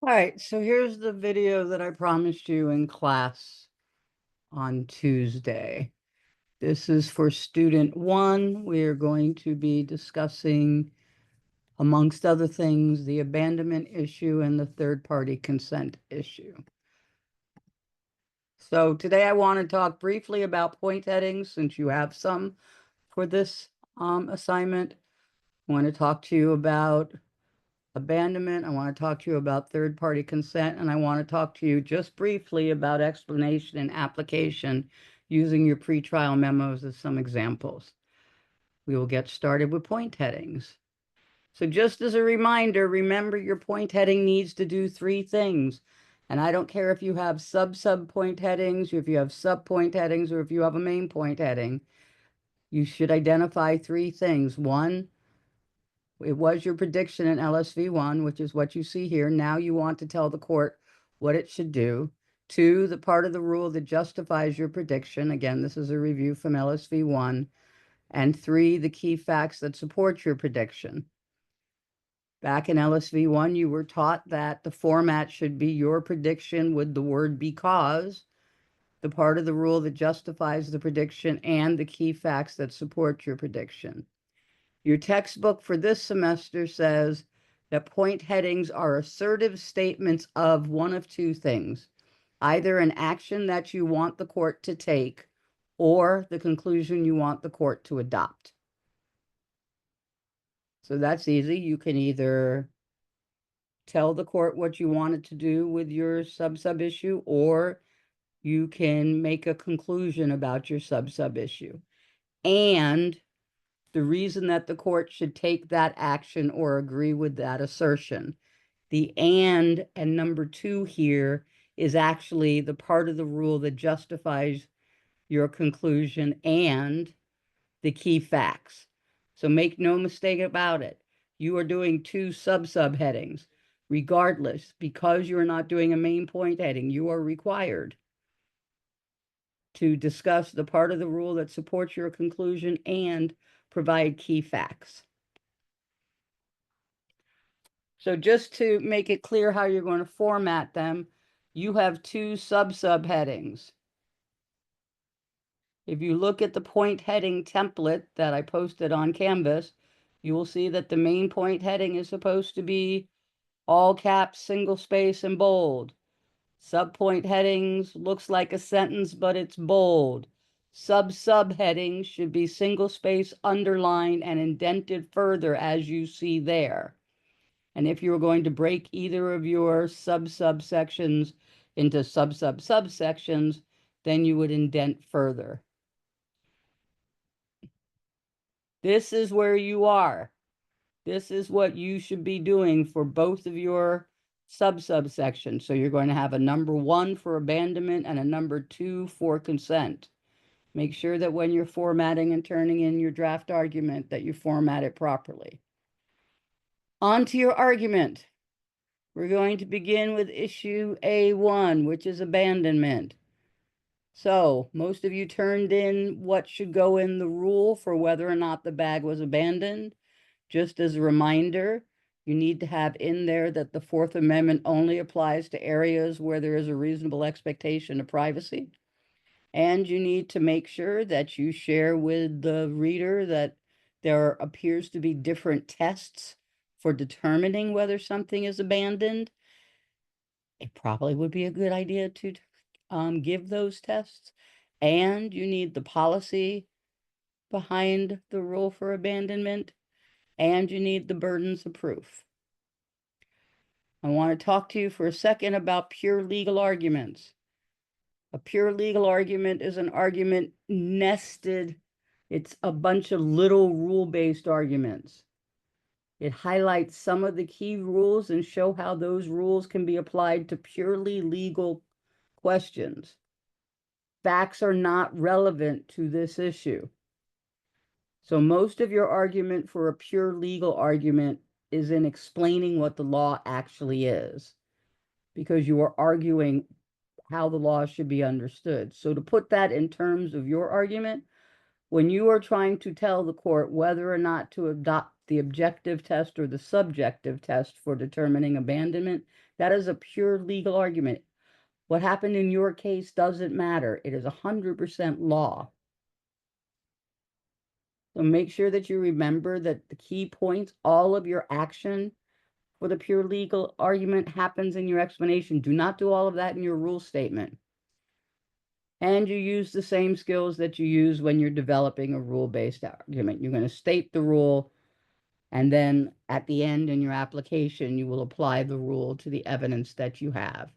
All right, so here's the video that I promised you in class on Tuesday. This is for student one. We are going to be discussing, amongst other things, the abandonment issue and the third-party consent issue. So today I want to talk briefly about point headings, since you have some for this assignment. I want to talk to you about abandonment. I want to talk to you about third-party consent, and I want to talk to you just briefly about explanation and application using your pretrial memos as some examples. We will get started with point headings. So just as a reminder, remember your point heading needs to do three things. And I don't care if you have sub point headings, if you have sub point headings, or if you have a main point heading. You should identify three things. One, it was your prediction in LSV1, which is what you see here. Now you want to tell the court what it should do. Two, the part of the rule that justifies your prediction. Again, this is a review from LSV1. And three, the key facts that support your prediction. Back in LSV1, you were taught that the format should be your prediction with the word because, the part of the rule that justifies the prediction, and the key facts that support your prediction. Your textbook for this semester says that point headings are assertive statements of one of two things, either an action that you want the court to take or the conclusion you want the court to adopt. So that's easy. You can either tell the court what you want it to do with your sub issue, or you can make a conclusion about your sub issue. And the reason that the court should take that action or agree with that assertion. The and number two here is actually the part of the rule that justifies your conclusion and the key facts. So make no mistake about it. You are doing two sub-headings. Regardless, because you're not doing a main point heading, you are required to discuss the part of the rule that supports your conclusion and provide key facts. So just to make it clear how you're going to format them, you have two sub-headings. If you look at the point heading template that I posted on Canvas, you will see that the main point heading is supposed to be all caps, single space, and bold. Sub-point headings looks like a sentence, but it's bold. Sub-headings should be single space, underlined, and indented further as you see there. And if you were going to break either of your subsections into subsections, then you would indent further. This is where you are. This is what you should be doing for both of your subsections. So you're going to have a number 1 for abandonment and a number 2 for consent. Make sure that when you're formatting and turning in your draft argument that you format it properly. On to your argument. We're going to begin with issue A1, which is abandonment. So most of you turned in what should go in the rule for whether or not the bag was abandoned. Just as a reminder, you need to have in there that the Fourth Amendment only applies to areas where there is a reasonable expectation of privacy. And you need to make sure that you share with the reader that there appears to be different tests for determining whether something is abandoned. It probably would be a good idea to give those tests. And you need the policy behind the rule for abandonment, and you need the burdens of proof. I want to talk to you for a second about pure legal arguments. A pure legal argument is an argument nested. It's a bunch of little rule-based arguments. It highlights some of the key rules and show how those rules can be applied to purely legal questions. Facts are not relevant to this issue. So most of your argument for a pure legal argument is in explaining what the law actually is, because you are arguing how the law should be understood. So to put that in terms of your argument, when you are trying to tell the court whether or not to adopt the objective test or the subjective test for determining abandonment, that is a pure legal argument. What happened in your case doesn't matter. It is 100% law. So make sure that you remember that the key points, all of your action for the pure legal argument happens in your explanation. Do not do all of that in your rule statement. And you use the same skills that you use when you're developing a rule-based argument. You're going to state the rule, and then at the end in your application, you will apply the rule to the evidence that you have.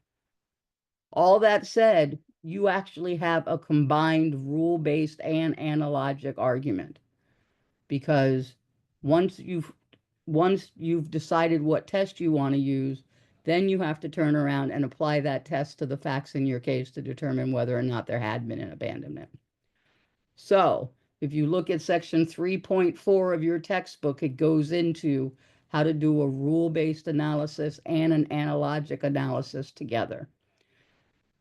All that said, you actually have a combined rule-based and analogic argument, because once you've decided what test you want to use, then you have to turn around and apply that test to the facts in your case to determine whether or not there had been an abandonment. So if you look at section 3.4 of your textbook, it goes into how to do a rule-based analysis and an analogic analysis together.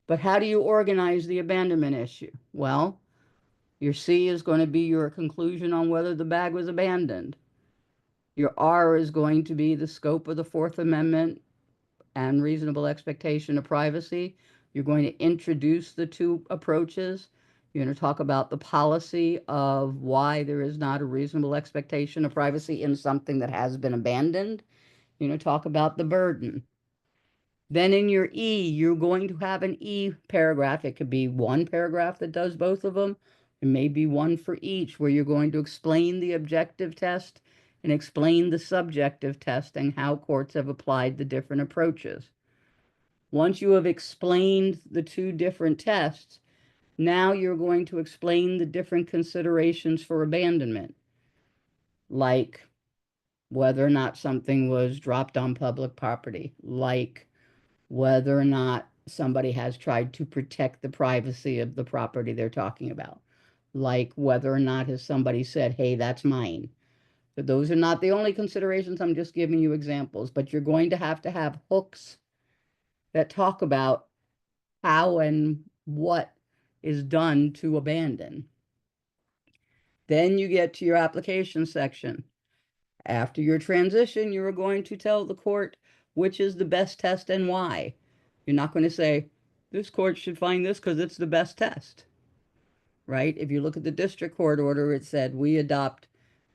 But how do you organize the abandonment issue? Well, your C is going to be your conclusion on whether the bag was abandoned. Your R is going to be the scope of the Fourth Amendment and reasonable expectation of privacy. You're going to introduce the two approaches. You're going to talk about the policy of why there is not a reasonable expectation of privacy in something that has been abandoned. You're going to talk about the burden. Then in your E, you're going to have an E paragraph. It could be one paragraph that does both of them. It may be one for each, where you're going to explain the objective test and explain the subjective test and how courts have applied the different approaches. Once you have explained the two different tests, now you're going to explain the different considerations for abandonment, like whether or not something was dropped on public property, like whether or not somebody has tried to protect the privacy of the property they're talking about, like whether or not has somebody said, hey, that's mine. But those are not the only considerations. I'm just giving you examples, but you're going to have hooks that talk about how and what is done to abandon. Then you get to your application section. After your transition, you are going to tell the court which is the best test and why. You're not going to say, this court should find this because it's the best test, right? If you look at the district court order, it said, we adopt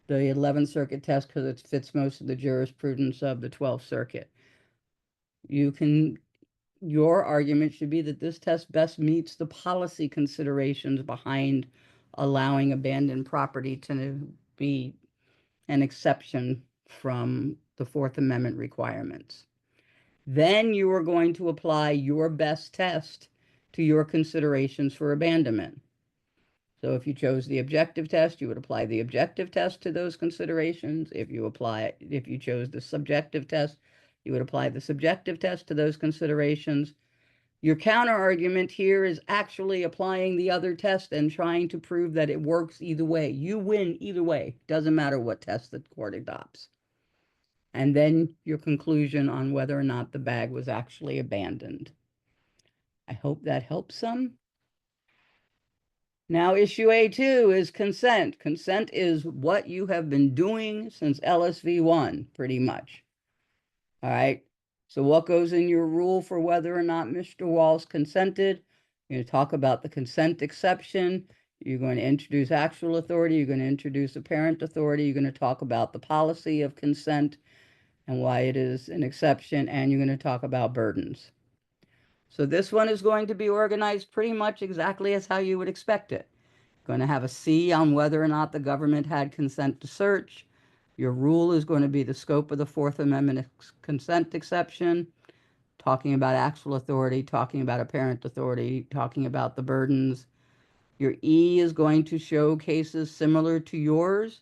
the 11th Circuit test because it fits most of the jurisprudence of the 12th Circuit. Your argument should be that this test best meets the policy considerations behind allowing abandoned property to be an exception from the Fourth Amendment requirements. Then you are going to apply your best test to your considerations for abandonment. So if you chose the objective test, you would apply the objective test to those considerations. If you chose the subjective test, you would apply the subjective test to those considerations. Your counter argument here is actually applying the other test and trying to prove that it works either way. You win either way. Doesn't matter what test the court adopts. And then your conclusion on whether or not the bag was actually abandoned. I hope that helps some. Now, issue A2 is consent. Consent is what you have been doing since LSV 1, pretty much. All right. So what goes in your rule for whether or not Mr. Walls consented? You're going to talk about the consent exception. You're going to introduce actual authority. You're going to introduce apparent authority. You're going to talk about the policy of consent and why it is an exception. And you're going to talk about burdens. So this one is going to be organized pretty much exactly as how you would expect it. Going to have a C on whether or not the government had consent to search. Your rule is going to be the scope of the Fourth Amendment consent exception, talking about actual authority, talking about apparent authority, talking about the burdens. Your E is going to show cases similar to yours,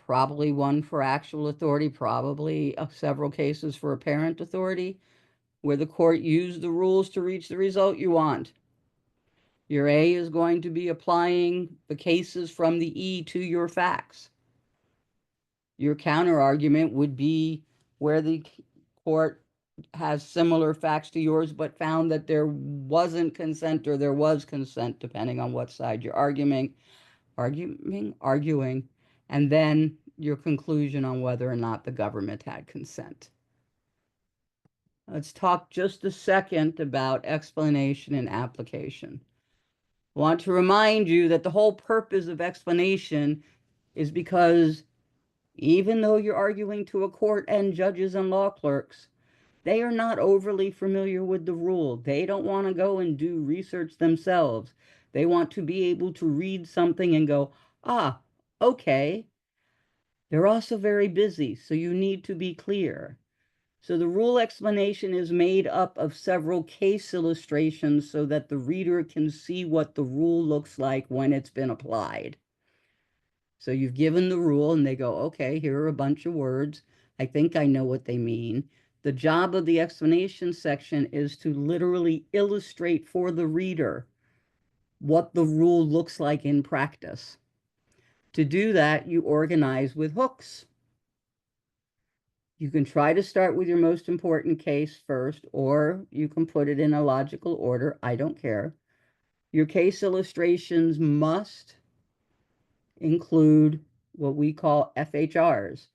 probably one for actual authority, probably several cases for apparent authority, where the court used the rules to reach the result you want. Your A is going to be applying the cases from the E to your facts. Your counter argument would be where the court has similar facts to yours, but found that there wasn't consent or there was consent, depending on what side you're arguing. And then your conclusion on whether or not the government had consent. Let's talk just a second about explanation and application. I want to remind you that the whole purpose of explanation is because even though you're arguing to a court and judges and law clerks, they are not overly familiar with the rule. They don't want to go and do research themselves. They want to be able to read something and go, ah, okay. They're also very busy, so you need to be clear. So the rule explanation is made up of several case illustrations so that the reader can see what the rule looks like when it's been applied. So you've given the rule and they go, okay, here are a bunch of words. I think I know what they mean. The job of the explanation section is to literally illustrate for the reader what the rule looks like in practice. To do that, you organize with hooks. You can try to start with your most important case first, or you can put it in a logical order. I don't care. Your case illustrations must include what we call FHRs,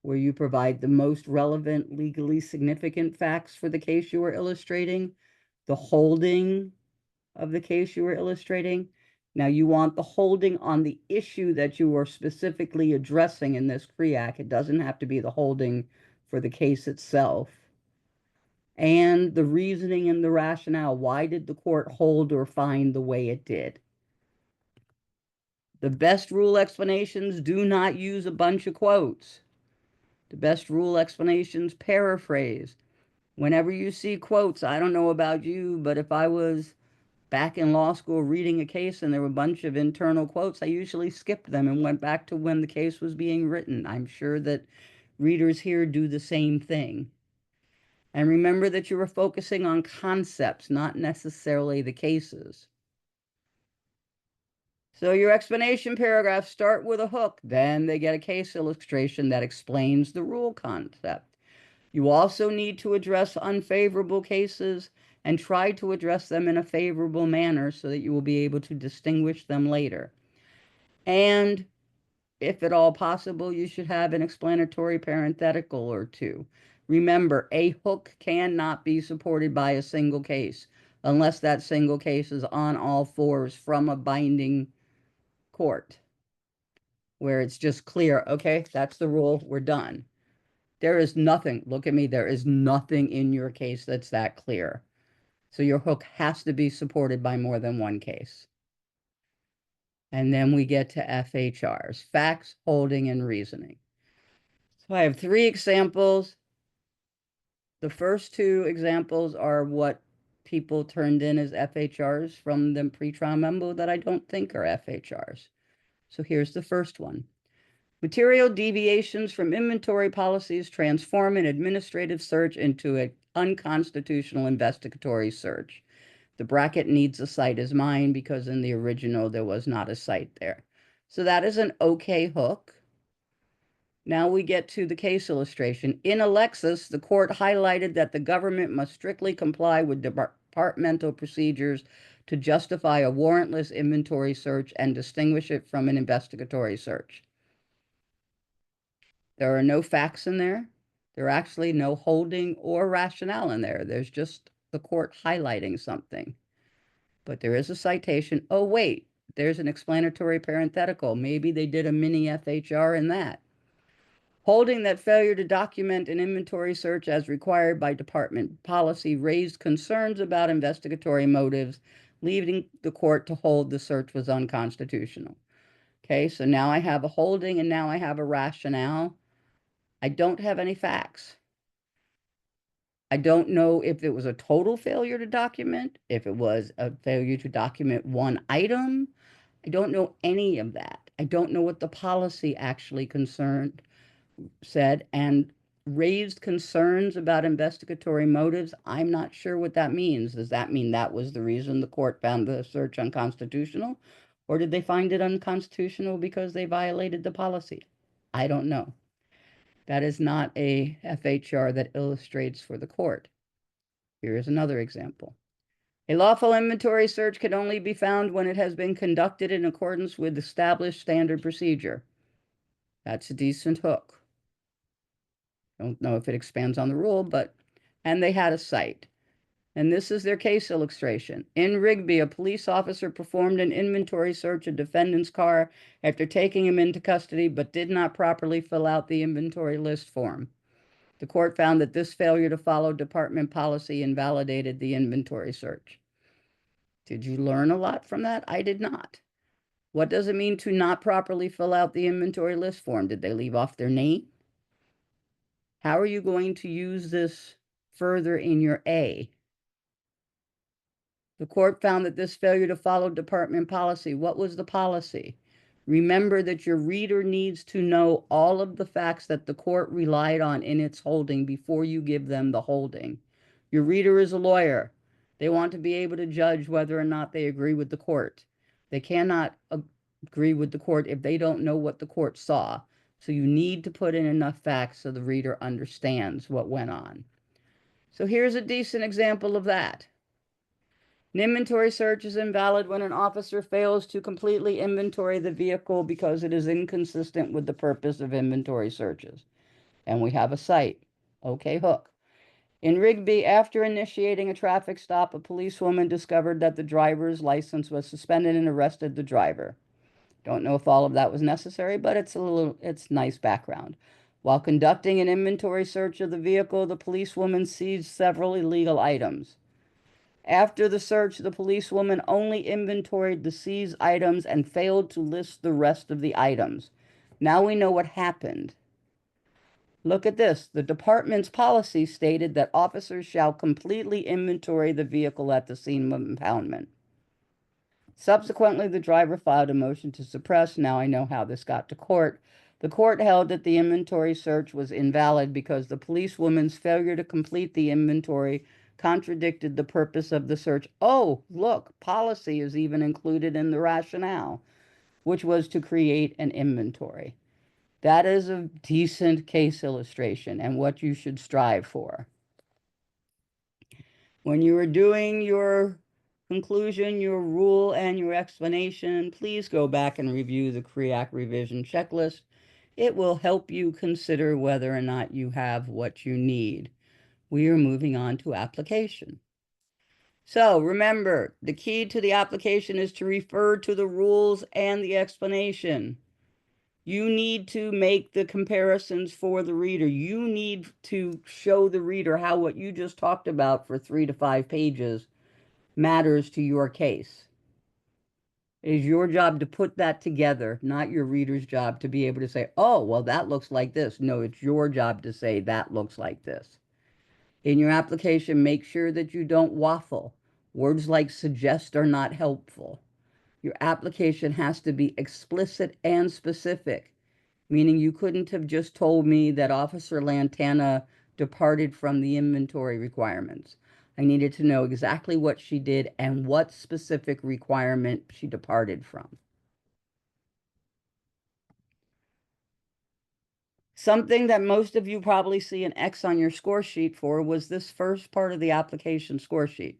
where you provide the most relevant legally significant facts for the case you are illustrating, the holding of the case you are illustrating. Now you want the holding on the issue that you are specifically addressing in this CREAC. It doesn't have to be the holding for the case itself. And the reasoning and the rationale. Why did the court hold or find the way it did? The best rule explanations do not use a bunch of quotes. The best rule explanations paraphrase. Whenever you see quotes, I don't know about you, but if I was back in law school reading a case and there were a bunch of internal quotes, I usually skipped them and went back to when the case was being written. I'm sure that readers here do the same thing. And remember that you were focusing on concepts, not necessarily the cases. So your explanation paragraphs start with a hook, then they get a case illustration that explains the rule concept. You also need to address unfavorable cases and try to address them in a favorable manner so that you will be able to distinguish them later. And if at all possible, you should have an explanatory parenthetical or two. Remember, a hook cannot be supported by a single case unless that single case is on all fours from a binding court, where it's just clear, okay, that's the rule, we're done. There is nothing, look at me, there is nothing in your case that's that clear. So your hook has to be supported by more than one case. And then we get to FHRs, facts, holding, and reasoning. So I have 3 examples. The first 2 examples are what people turned in as FHRs from the pre-trial memo that I don't think are FHRs. So here's the first one. Material deviations from inventory policies transform an administrative search into an unconstitutional investigatory search. The bracket needs a cite as mine because in the original there was not a cite there. So that is an okay hook. Now we get to the case illustration. In Alexis, the court highlighted that the government must strictly comply with departmental procedures to justify a warrantless inventory search and distinguish it from an investigatory search. There are no facts in there. There are actually no holding or rationale in there. There's just the court highlighting something. But there is a citation. Oh, wait, there's an explanatory parenthetical. Maybe they did a mini FHR in that. Holding that failure to document an inventory search as required by department policy raised concerns about investigatory motives, leaving the court to hold the search was unconstitutional. Okay, so now I have a holding and now I have a rationale. I don't have any facts. I don't know if it was a total failure to document, if it was a failure to document one item. I don't know any of that. I don't know what the policy actually said, and raised concerns about investigatory motives. I'm not sure what that means. Does that mean that was the reason the court found the search unconstitutional? Or did they find it unconstitutional because they violated the policy? I don't know. That is not a FHR that illustrates for the court. Here is another example. A lawful inventory search can only be found when it has been conducted in accordance with established standard procedure. That's a decent hook. Don't know if it expands on the rule, and they had a cite. And this is their case illustration. In Rigby, a police officer performed an inventory search of defendant's car after taking him into custody, but did not properly fill out the inventory list form. The court found that this failure to follow department policy invalidated the inventory search. Did you learn a lot from that? I did not. What does it mean to not properly fill out the inventory list form? Did they leave off their name? How are you going to use this further in your A? The court found that this failure to follow department policy, what was the policy? Remember that your reader needs to know all of the facts that the court relied on in its holding before you give them the holding. Your reader is a lawyer. They want to be able to judge whether or not they agree with the court. They cannot agree with the court if they don't know what the court saw. So you need to put in enough facts so the reader understands what went on. So here's a decent example of that. An inventory search is invalid when an officer fails to completely inventory the vehicle because it is inconsistent with the purpose of inventory searches. And we have a cite. Okay, hook. In Rigby, after initiating a traffic stop, a policewoman discovered that the driver's license was suspended and arrested the driver. Don't know if all of that was necessary, but it's nice background. While conducting an inventory search of the vehicle, the policewoman seized several illegal items. After the search, the policewoman only inventoried the seized items and failed to list the rest of the items. Now we know what happened. Look at this. The department's policy stated that officers shall completely inventory the vehicle at the scene of impoundment. Subsequently, the driver filed a motion to suppress. Now I know how this got to court. The court held that the inventory search was invalid because the policewoman's failure to complete the inventory contradicted the purpose of the search. Oh, look, policy is even included in the rationale, which was to create an inventory. That is a decent case illustration and what you should strive for. When you are doing your conclusion, your rule, and your explanation, please go back and review the CREAC revision checklist. It will help you consider whether or not you have what you need. We are moving on to application. So remember, the key to the application is to refer to the rules and the explanation. You need to make the comparisons for the reader. You need to show the reader how what you just talked about for 3 to 5 pages matters to your case. It is your job to put that together, not your reader's job to be able to say, oh, well, that looks like this. No, it's your job to say that looks like this. In your application, make sure that you don't waffle. Words like suggest are not helpful. Your application has to be explicit and specific, meaning you couldn't have just told me that Officer Lantana departed from the inventory requirements. I needed to know exactly what she did and what specific requirement she departed from. Something that most of you probably see an X on your score sheet for was this first part of the application score sheet.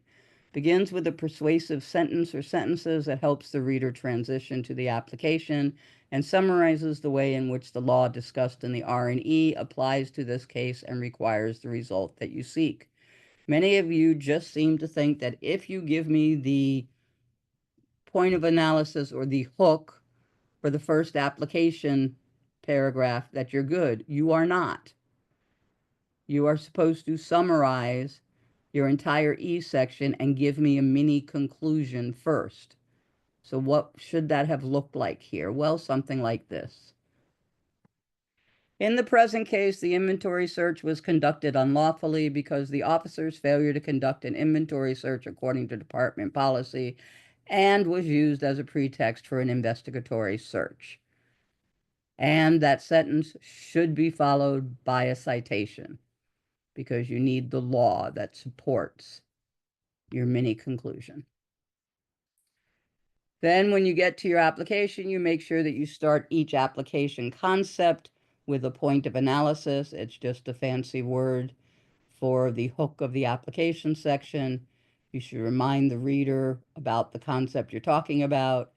Begins with a persuasive sentence or sentences that helps the reader transition to the application and summarizes the way in which the law discussed in the R&E applies to this case and requires the result that you seek. Many of you just seem to think that if you give me the point of analysis or the hook for the first application paragraph that you're good. You are not. You are supposed to summarize your entire E section and give me a mini conclusion first. So what should that have looked like here? Well, something like this. In the present case, the inventory search was conducted unlawfully because the officer's failure to conduct an inventory search according to department policy and was used as a pretext for an investigatory search. And that sentence should be followed by a citation because you need the law that supports your mini conclusion. Then when you get to your application, you make sure that you start each application concept with a point of analysis. It's just a fancy word for the hook of the application section. You should remind the reader about the concept you're talking about.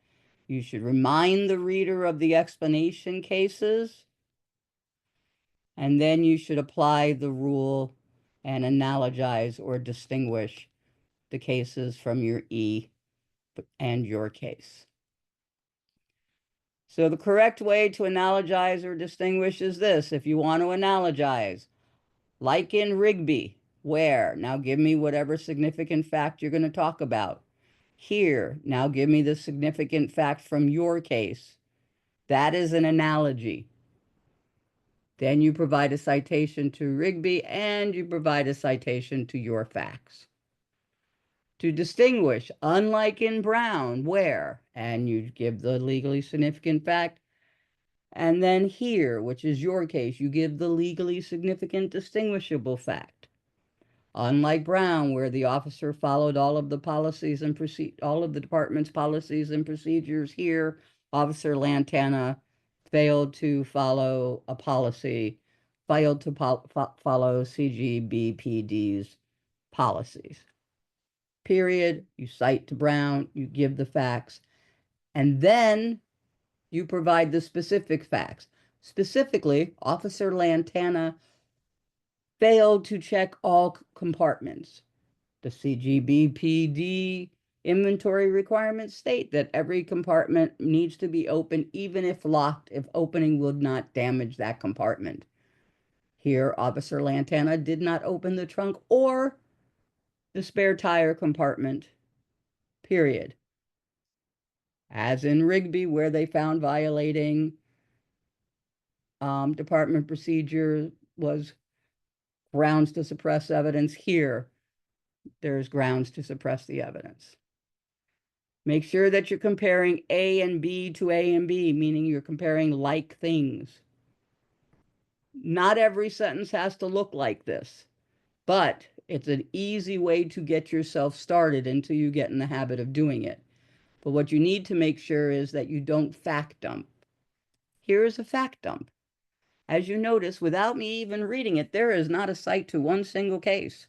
You should remind the reader of the explanation cases And then you should apply the rule and analogize or distinguish the cases from your E and your case. So the correct way to analogize or distinguish is this. If you want to analogize, like in Rigby, where? Now give me whatever significant fact you're going to talk about. Here, now give me the significant fact from your case. That is an analogy. Then you provide a citation to Rigby and you provide a citation to your facts. To distinguish, unlike in Brown, where? And you give the legally significant fact. And then here, which is your case, you give the legally significant distinguishable fact. Unlike Brown, where the officer followed all of the policies and all of the department's policies and procedures, here, Officer Lantana failed to follow a policy, failed to follow CGBPD's policies. Period. You cite to Brown, you give the facts, and then you provide the specific facts. Specifically, Officer Lantana failed to check all compartments. The CGBPD inventory requirements state that every compartment needs to be open, even if locked, if opening would not damage that compartment. Here, Officer Lantana did not open the trunk or the spare tire compartment, period. As in Rigby, where they found violating department procedure was grounds to suppress evidence, here there's grounds to suppress the evidence. Make sure that you're comparing A and B to A and B, meaning you're comparing like things. Not every sentence has to look like this, but it's an easy way to get yourself started until you get in the habit of doing it. But what you need to make sure is that you don't fact dump. Here is a fact dump. As you notice, without me even reading it, there is not a cite to one single case.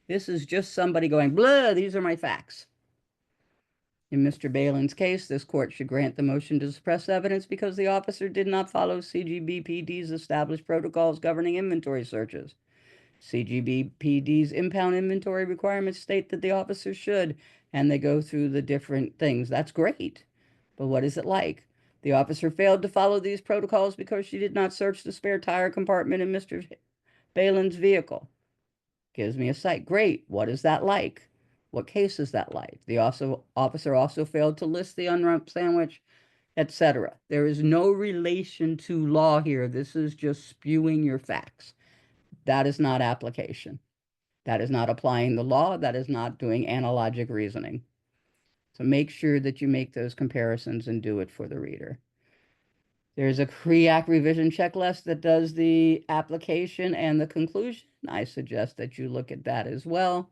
This is just somebody going, blah, these are my facts. In Mr. Balin's case, this court should grant the motion to suppress evidence because the officer did not follow CGBPD's established protocols governing inventory searches. CGBPD's impound inventory requirements state that the officer should, and they go through the different things. That's great. But what is it like? The officer failed to follow these protocols because she did not search the spare tire compartment in Mr. Balin's vehicle. Gives me a cite. Great. What is that like? What case is that like? The officer also failed to list the unwrapped sandwich, etc. There is no relation to law here. This is just spewing your facts. That is not application. That is not applying the law. That is not doing analogic reasoning. So make sure that you make those comparisons and do it for the reader. There's a CREAC revision checklist that does the application and the conclusion. I suggest that you look at that as well.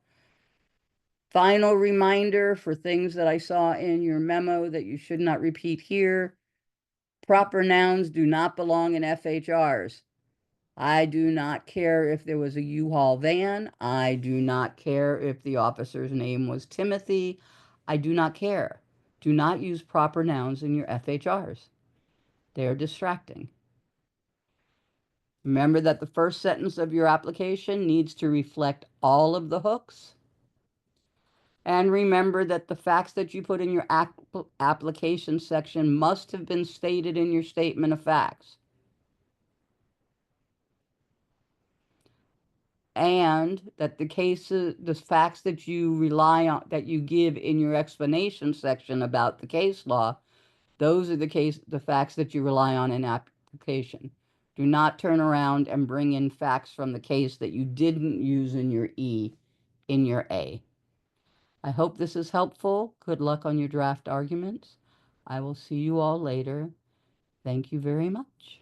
Final reminder for things that I saw in your memo that you should not repeat here. Proper nouns do not belong in FHRs. I do not care if there was a U-Haul van. I do not care if the officer's name was Timothy. I do not care. Do not use proper nouns in your FHRs. They are distracting. Remember that the first sentence of your application needs to reflect all of the hooks. And remember that the facts that you put in your application section must have been stated in your statement of facts. And that the facts that you rely on, that you give in your explanation section about the case law, those are the facts that you rely on in application. Do not turn around and bring in facts from the case that you didn't use in your E, in your A. I hope this is helpful. Good luck on your draft arguments. I will see you all later. Thank you very much.